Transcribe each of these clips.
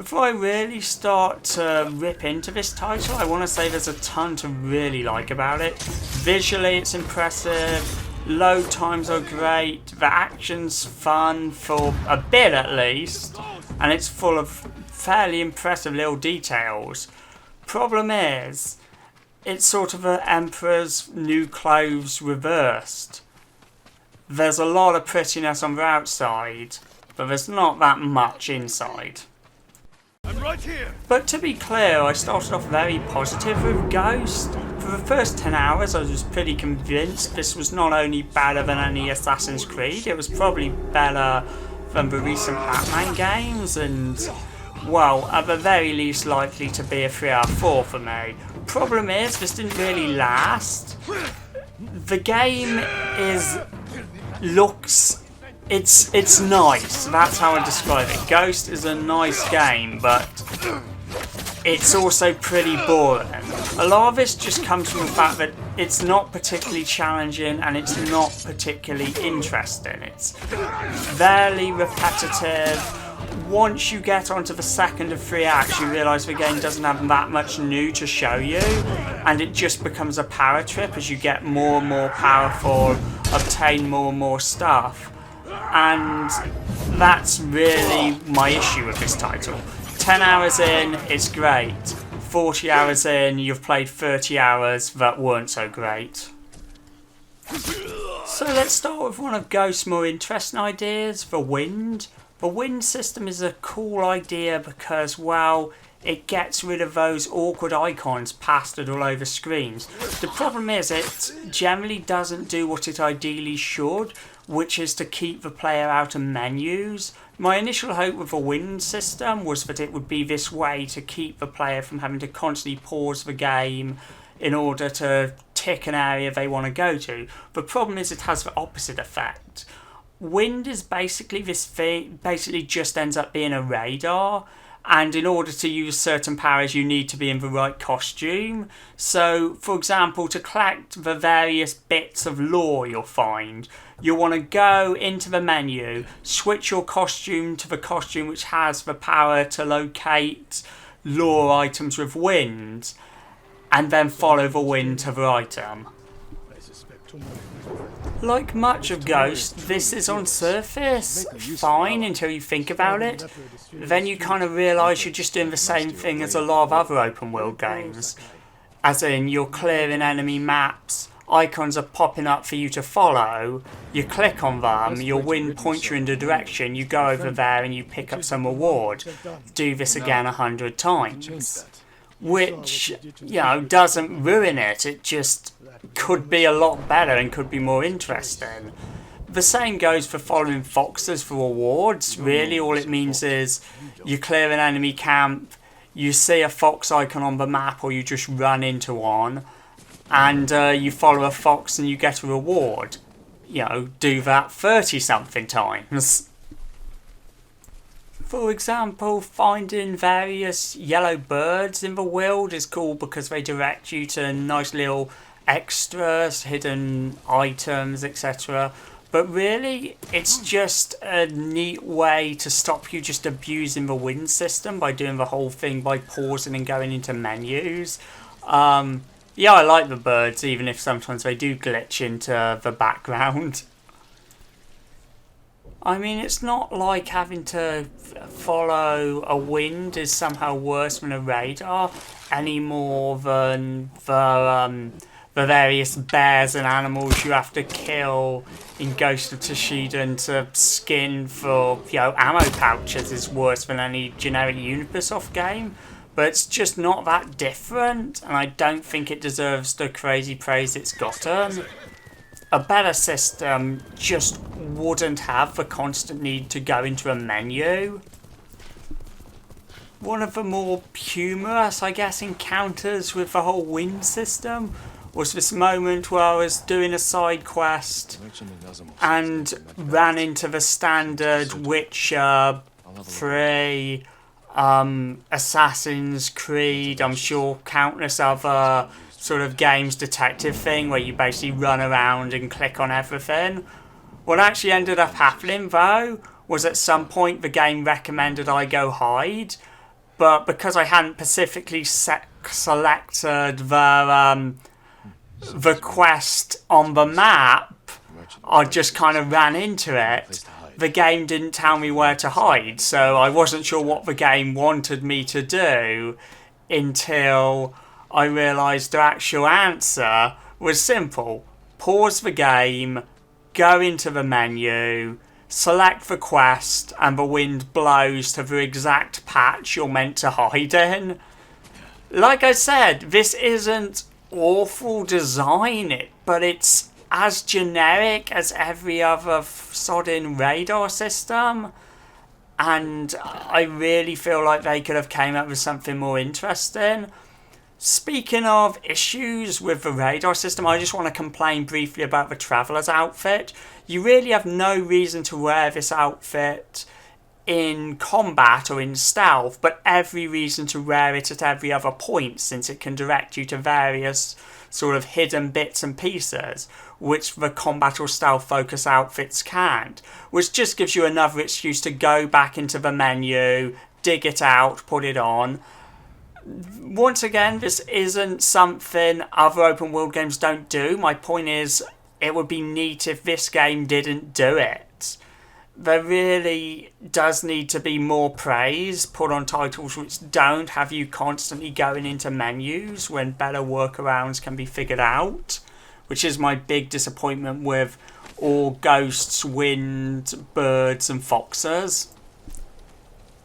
Before I really start to rip into this title, I want to say there's a ton to really like about it. Visually, it's impressive. Load times are great. The action's fun for a bit at least, and it's full of fairly impressive little details. Problem is, it's sort of an Emperor's New Clothes reversed. There's a lot of prettiness on the outside, but there's not that much inside. I'm right here. But to be clear, I started off very positive with Ghost. For the first 10 hours I was pretty convinced this was not only better than any Assassin's Creed, it was probably better than the recent Batman games and, well, at the very least likely to be a 3 out of 4 for me. Problem is, this didn't really last. The game it's nice, that's how I describe it. Ghost is a nice game, but it's also pretty boring. A lot of this just comes from the fact that it's not particularly challenging and it's not particularly interesting. It's fairly repetitive. Once you get onto the second of 3 acts, you realise the game doesn't have that much new to show you, and it just becomes a power trip as you get more and more powerful, obtain more and more stuff. And that's really my issue with this title. 10 hours in, it's great. 40 hours in, you've played 30 hours that weren't so great. So let's start with one of Ghost's more interesting ideas, the wind. The wind system is a cool idea because, well, it gets rid of those awkward icons pasted all over screens. The problem is it generally doesn't do what it ideally should, which is to keep the player out of menus. My initial hope with the wind system was that it would be this way to keep the player from having to constantly pause the game in order to tick an area they want to go to. The problem is it has the opposite effect. Wind is basically this thing, basically just ends up being a radar, and in order to use certain powers you need to be in the right costume. So, for example, to collect the various bits of lore you'll find, you'll want to go into the menu, switch your costume to the costume which has the power to locate lore items with wind, and then follow the wind to the item. Like much of Ghost, this is on surface fine until you think about it. Then you kind of realise you're just doing the same thing as a lot of other open world games. As in, you're clearing enemy maps, icons are popping up for you to follow, you click on them, your wind points you in the direction, you go over there and you pick up some reward. Do this again 100 times. Which, doesn't ruin it, it just could be a lot better and could be more interesting. The same goes for following foxes for rewards. Really, all it means is you clear an enemy camp, you see a fox icon on the map or you just run into one, and you follow a fox and you get a reward. Do that 30 something times. For example, finding various yellow birds in the wild is cool because they direct you to nice little extras, hidden items, etc. But really, it's just a neat way to stop you just abusing the wind system by doing the whole thing by pausing and going into menus. I like the birds, even if sometimes they do glitch into the background. I mean, it's not like having to follow a wind is somehow worse than a radar, any more than the various bears and animals you have to kill in Ghost of Tsushima to skin for, ammo pouches is worse than any generic Ubisoft game. But it's just not that different, and I don't think it deserves the crazy praise it's gotten. A better system just wouldn't have the constant need to go into a menu. One of the more humorous, encounters with the whole wind system was this moment where I was doing a side quest and ran into the standard Witcher 3, Assassin's Creed, I'm sure countless other sort of games detective thing where you basically run around and click on everything. What actually ended up happening though was at some point the game recommended I go hide, but because I hadn't specifically selected the quest on the map, I just kind of ran into it. The game didn't tell me where to hide, so I wasn't sure what the game wanted me to do until I realised the actual answer was simple. Pause the game, go into the menu, select the quest, and the wind blows to the exact patch you're meant to hide in. Like I said, this isn't awful design, but it's as generic as every other sodding radar system, and I really feel like they could have came up with something more interesting. Speaking of issues with the radar system, I just want to complain briefly about the Traveller's outfit. You really have no reason to wear this outfit in combat or in stealth, but every reason to wear it at every other point, since it can direct you to various sort of hidden bits and pieces, which the combat or stealth focus outfits can't, which just gives you another excuse to go back into the menu, dig it out, put it on. Once again, this isn't something other open world games don't do. My point is, it would be neat if this game didn't do it. There really does need to be more praise put on titles which don't have you constantly going into menus when better workarounds can be figured out, which is my big disappointment with all Ghosts, Wind, Birds and Foxes.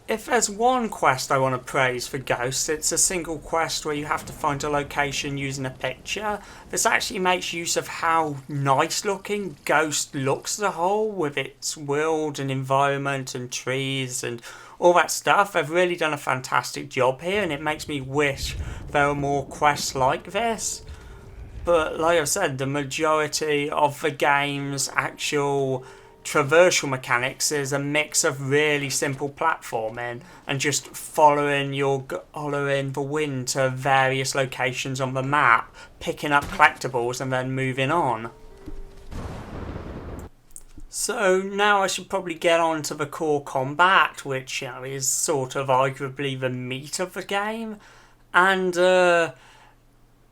If there's one quest I want to praise for Ghosts, it's a single quest where you have to find a location using a picture. This actually makes use of how nice looking Ghost looks as a whole, with its world and environment and trees and all that stuff. They've really done a fantastic job here, and it makes me wish there were more quests like this. But like I said, the majority of the game's actual traversal mechanics is a mix of really simple platforming and just following the wind to various locations on the map, picking up collectibles and then moving on. So now I should probably get on to the core combat, which is sort of arguably the meat of the game, and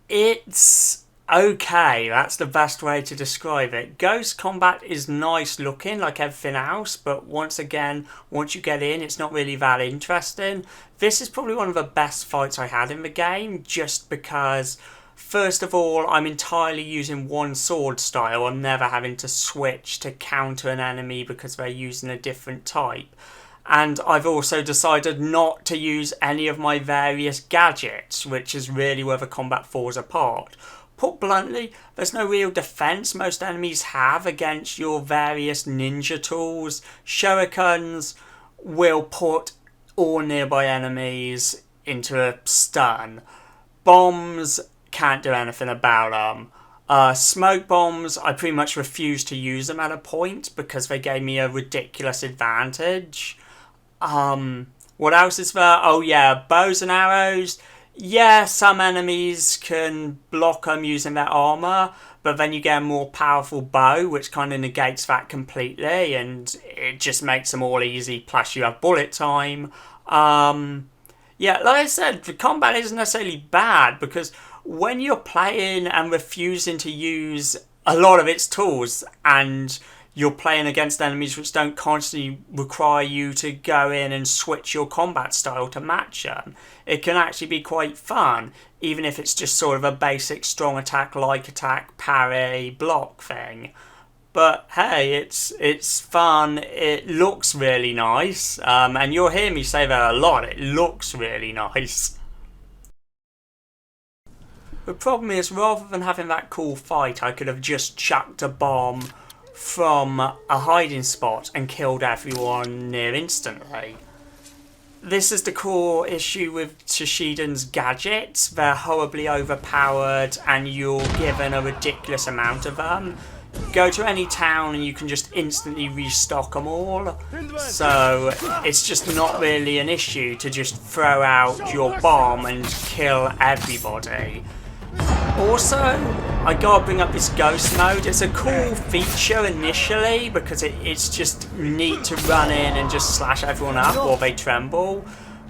it's okay, that's the best way to describe it. Ghost combat is nice looking like everything else, but once you get in, it's not really that interesting. This is probably one of the best fights I had in the game, just because, first of all, I'm entirely using one sword style. I'm never having to switch to counter an enemy because they're using a different type. And I've also decided not to use any of my various gadgets, which is really where the combat falls apart. Put bluntly, there's no real defense most enemies have against your various ninja tools. Shurikens will put all nearby enemies into a stun. Bombs can't do anything about them. Smoke bombs, I pretty much refused to use them at a point because they gave me a ridiculous advantage. What else is there? Oh yeah, bows and arrows. Yeah, some enemies can block them using their armour, but then you get a more powerful bow, which kind of negates that completely, and it just makes them all easy, plus you have bullet time. Yeah, like I said, the combat isn't necessarily bad, because when you're playing and refusing to use a lot of its tools, and you're playing against enemies which don't constantly require you to go in and switch your combat style to match them, it can actually be quite fun, even if it's just sort of a basic strong attack, light attack, parry, block thing. But hey, it's fun, it looks really nice, and you'll hear me say that a lot, it looks really nice. The problem is, rather than having that cool fight, I could have just chucked a bomb from a hiding spot and killed everyone near instantly. This is the core issue with Tsushima's gadgets. They're horribly overpowered and you're given a ridiculous amount of them. Go to any town and you can just instantly restock them all. So it's just not really an issue to just throw out your bomb and kill everybody. Also, I gotta bring up this ghost mode. It's a cool feature initially because it's just neat to run in and just slash everyone up while they tremble.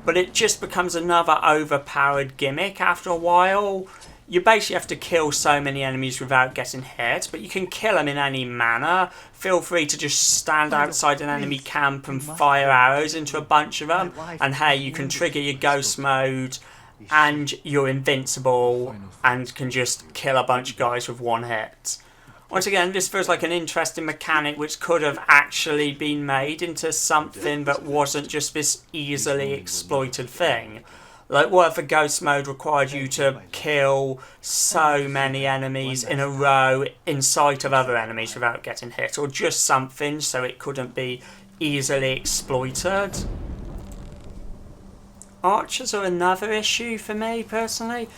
but it just becomes another overpowered gimmick after a while. You basically have to kill so many enemies without getting hit, but you can kill them in any manner. Feel free to just stand outside an enemy camp and fire arrows into a bunch of them, and hey, you can trigger your ghost mode and you're invincible and can just kill a bunch of guys with one hit. Once again, this feels like an interesting mechanic which could have actually been made into something that wasn't just this easily exploited thing. Like, what if a ghost mode required you to kill so many enemies in a row in sight of other enemies without getting hit, or just something so it couldn't be easily exploited? Archers are another issue for me personally,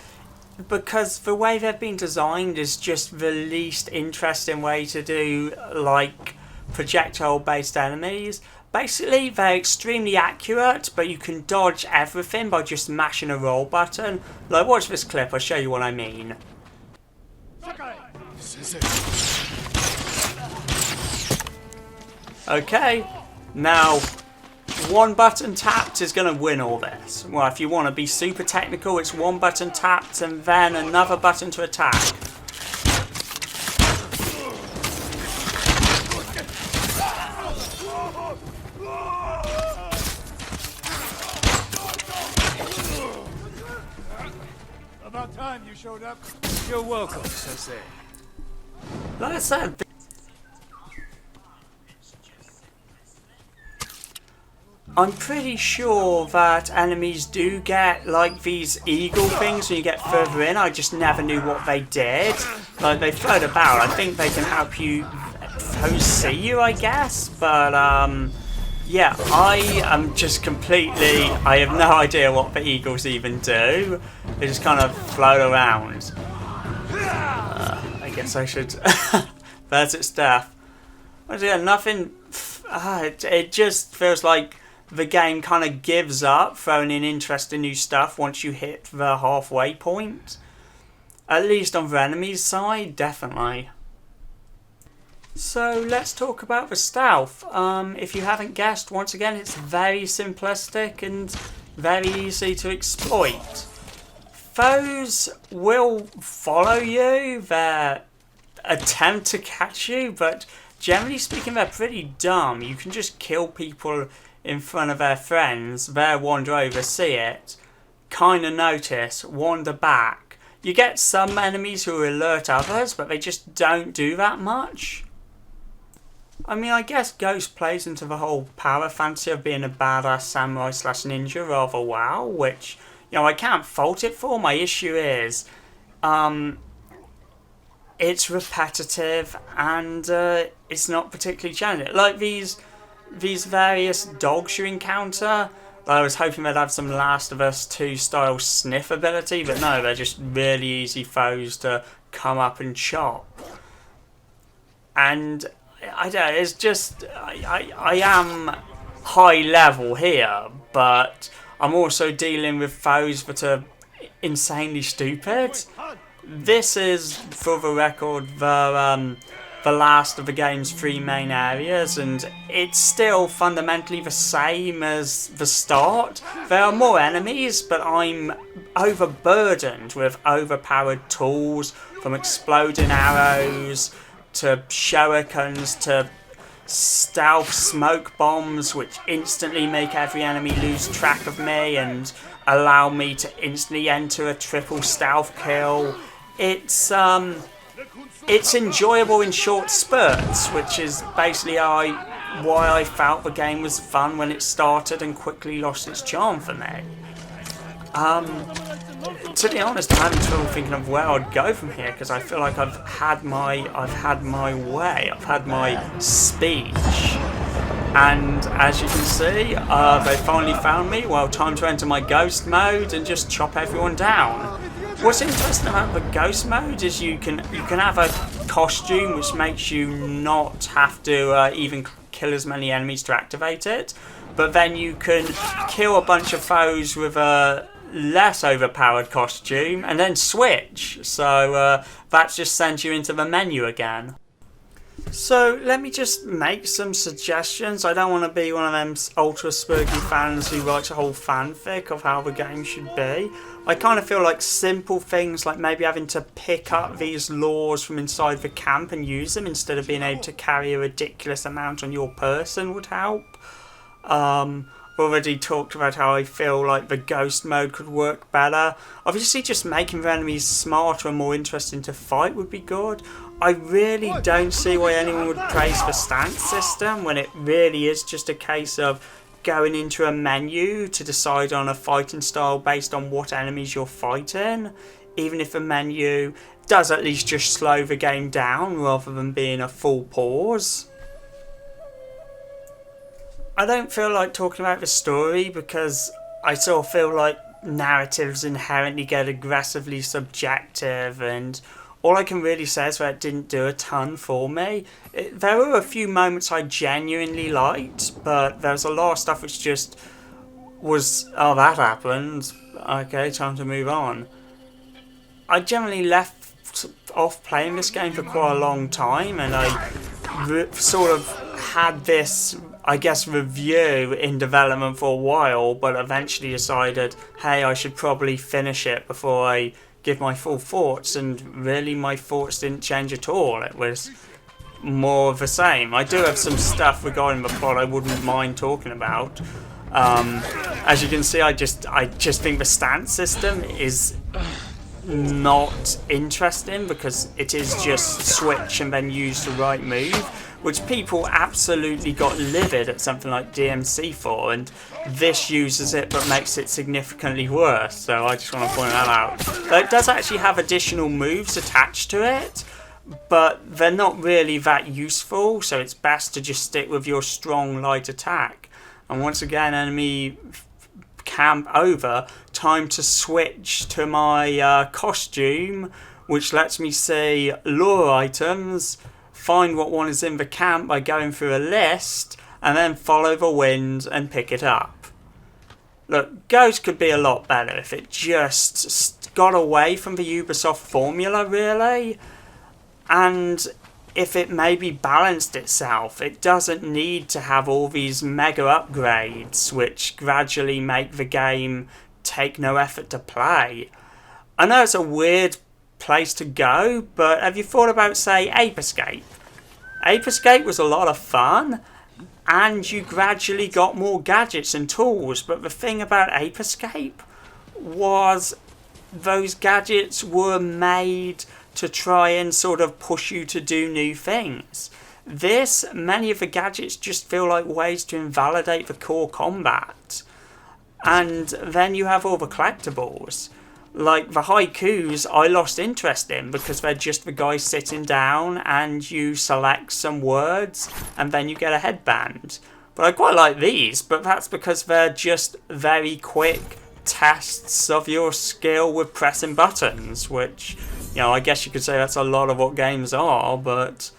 because the way they've been designed is just the least interesting way to do, like, projectile-based enemies. Basically, they're extremely accurate, but you can dodge everything by just mashing a roll button. Like, watch this clip, I'll show you what I mean. Okay, now, one button tapped is going to win all this. Well, if you want to be super technical, it's one button tapped and then another button to attack. About time you showed up. You're welcome, Sensei. Like I said, I'm pretty sure that enemies do get, like, these eagle things when you get further in. I just never knew what they did. Like, they float about. I think they can help you see you, I guess. But, yeah, I am just completely... I have no idea what the eagles even do. They just kind of float around. I guess I should... There's its death. But yeah, nothing... it just feels like the game kind of gives up throwing in interesting new stuff once you hit the halfway point. At least on the enemy's side, definitely. So let's talk about the stealth. If you haven't guessed, once again, it's very simplistic and very easy to exploit. Foes will follow you, they attempt to catch you, but generally speaking, they're pretty dumb. You can just kill people in front of their friends, they'll wander over, see it, kind of notice, wander back. You get some enemies who alert others, but they just don't do that much. I mean, I guess Ghost plays into the whole power fantasy of being a badass samurai slash ninja rather well, which, you know, I can't fault it for. My issue is, it's repetitive and it's not particularly challenging. Like these various dogs you encounter, I was hoping they'd have some Last of Us 2 style sniff ability, but no, they're just really easy foes to come up and chop. And I don't know, it's just, I am high level here, but I'm also dealing with foes that are insanely stupid. This is, for the record, the last of the game's 3 main areas, and it's still fundamentally the same as the start. There are more enemies, but I'm overburdened with overpowered tools, from exploding arrows to shurikens to stealth smoke bombs, which instantly make every enemy lose track of me and allow me to instantly enter a triple stealth kill. It's enjoyable in short spurts, which is basically why I felt the game was fun when it started and quickly lost its charm for me. To be honest, I'm having trouble thinking of where I'd go from here, because I feel like I've had my way, I've had my speech. And as you can see, they finally found me. Well, time to enter my ghost mode and just chop everyone down. What's interesting about the ghost mode is you can have a costume which makes you not have to even kill as many enemies to activate it, but then you can kill a bunch of foes with a less overpowered costume and then switch. So that just sends you into the menu again. So let me just make some suggestions. I don't want to be one of them ultra spooky fans who writes a whole fanfic of how the game should be. I kind of feel like simple things like maybe having to pick up these laws from inside the camp and use them instead of being able to carry a ridiculous amount on your person would help. I've already talked about how I feel like the ghost mode could work better. Obviously just making the enemies smarter and more interesting to fight would be good. I really don't see why anyone would praise the stance system when it really is just a case of going into a menu to decide on a fighting style based on what enemies you're fighting, even if the menu does at least just slow the game down rather than being a full pause. I don't feel like talking about the story because I sort of feel like narratives inherently get aggressively subjective, and all I can really say is that it didn't do a ton for me. There were a few moments I genuinely liked, but there's a lot of stuff which just was, oh, that happened, okay, time to move on. I generally left off playing this game for quite a long time, and I sort of had this, I guess, review in development for a while, but eventually decided, hey, I should probably finish it before I give my full thoughts, and really my thoughts didn't change at all. It was more of the same. I do have some stuff regarding the plot I wouldn't mind talking about. As you can see, I just think the stance system is not interesting because it is just switch and then use the right move, which people absolutely got livid at something like DMC for, and this uses it but makes it significantly worse, so I just want to point that out. But it does actually have additional moves attached to it, but they're not really that useful, so it's best to just stick with your strong light attack. And once again, enemy camp over, time to switch to my costume, which lets me see lore items, find what one is in the camp by going through a list, and then follow the wind and pick it up. Look, Ghost could be a lot better if it just got away from the Ubisoft formula, really, and if it maybe balanced itself. It doesn't need to have all these mega upgrades which gradually make the game take no effort to play. I know it's a weird place to go, but have you thought about, say, Ape Escape? Ape Escape was a lot of fun, and you gradually got more gadgets and tools, but the thing about Ape Escape was those gadgets were made to try and sort of push you to do new things. Many of the gadgets just feel like ways to invalidate the core combat. And then you have all the collectibles. Like the haikus, I lost interest in because they're just the guy sitting down and you select some words and then you get a headband. But I quite like these, but that's because they're just very quick tests of your skill with pressing buttons, which, you know, I guess you could say that's a lot of what games are, but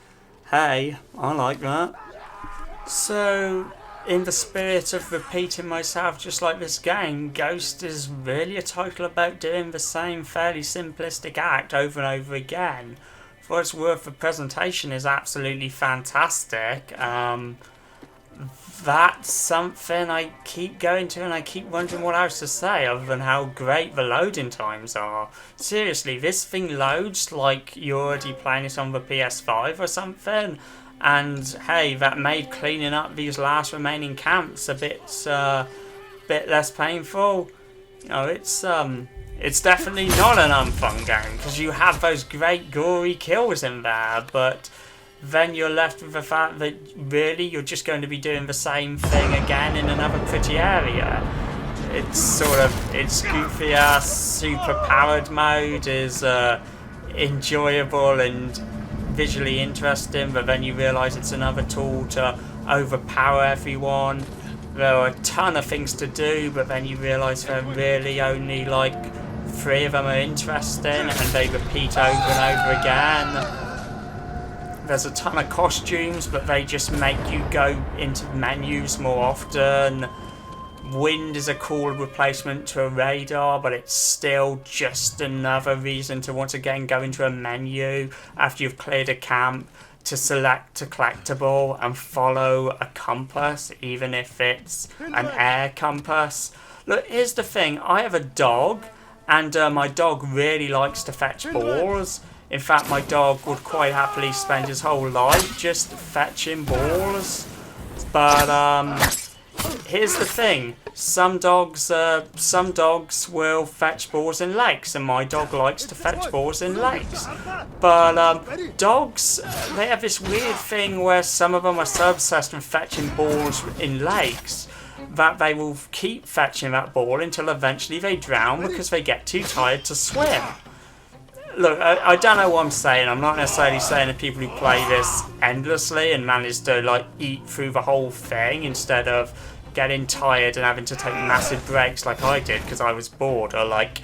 hey, I like that. So, in the spirit of repeating myself just like this game, Ghost is really a title about doing the same fairly simplistic act over and over again. For what it's worth, the presentation is absolutely fantastic. That's something I keep going to and I keep wondering what else to say other than how great the loading times are. Seriously, this thing loads like you're already playing it on the PS5 or something. And hey, that made cleaning up these last remaining camps a bit less painful. You know, it's definitely not an unfun game because you have those great gory kills in there, but then you're left with the fact that really you're just going to be doing the same thing again in another pretty area. It's goofy ass super powered mode is enjoyable and visually interesting, but then you realise it's another tool to overpower everyone. There are a ton of things to do, but then you realise there are really only like 3 of them are interesting and they repeat over and over again. There's a ton of costumes, but they just make you go into menus more often. Wind is a cool replacement to a radar, but it's still just another reason to once again go into a menu after you've cleared a camp. to select a collectible and follow a compass, even if it's an air compass. Look, here's the thing. I have a dog, and my dog really likes to fetch balls. In fact, my dog would quite happily spend his whole life just fetching balls. But here's the thing. Some dogs will fetch balls in lakes, and my dog likes to fetch balls in lakes. But dogs, they have this weird thing where some of them are so obsessed with fetching balls in lakes that they will keep fetching that ball until eventually they drown because they get too tired to swim. Look, I don't know what I'm saying. I'm not necessarily saying that people who play this endlessly and manage to like eat through the whole thing instead of getting tired and having to take massive breaks like I did because I was bored, or like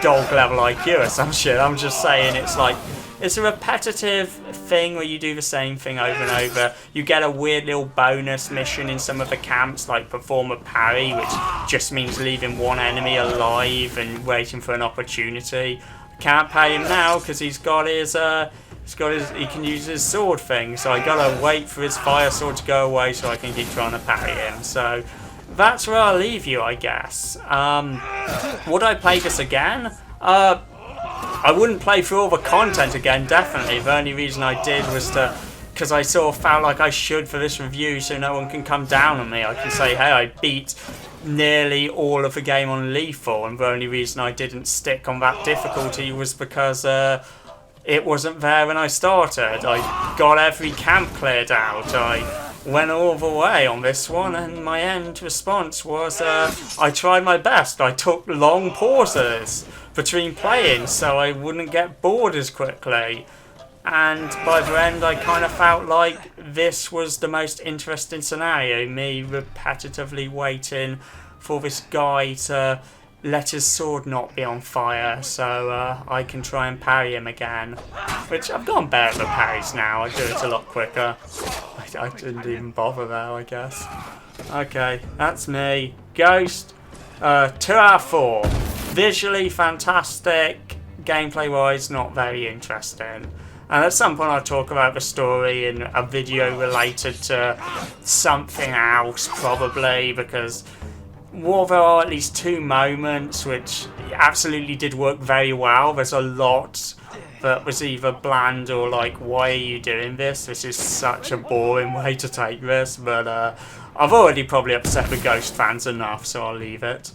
dog level IQ or some shit. I'm just saying it's like, it's a repetitive thing where you do the same thing over and over. You get a weird little bonus mission in some of the camps, like perform a parry, which just means leaving one enemy alive and waiting for an opportunity. Can't pay him now because he can use his sword thing, so I gotta wait for his fire sword to go away so I can keep trying to parry him. So that's where I'll leave you, I guess. Would I play this again? I wouldn't play through all the content again, definitely. The only reason I did was because I sort of felt like I should for this review, so no one can come down on me. I can say, hey, I beat nearly all of the game on lethal, and the only reason I didn't stick on that difficulty was because it wasn't there when I started. I got every camp cleared out. I went all the way on this one, and my end response was I tried my best. I took long pauses between playing so I wouldn't get bored as quickly. And by the end, I kind of felt like this was the most interesting scenario, me repetitively waiting for this guy to let his sword not be on fire so I can try and parry him again. Which, I've gotten better at the parries now, I do it a lot quicker. I didn't even bother there, I guess. Okay, that's me. Ghost, 2 out of 4. Visually fantastic, gameplay-wise not very interesting. And at some point I'll talk about the story in a video related to something else, probably, because there are at least 2 moments which absolutely did work very well. There's a lot that was either bland or like, why are you doing this? This is such a boring way to take this. But I've already probably upset the Ghost fans enough, so I'll leave it.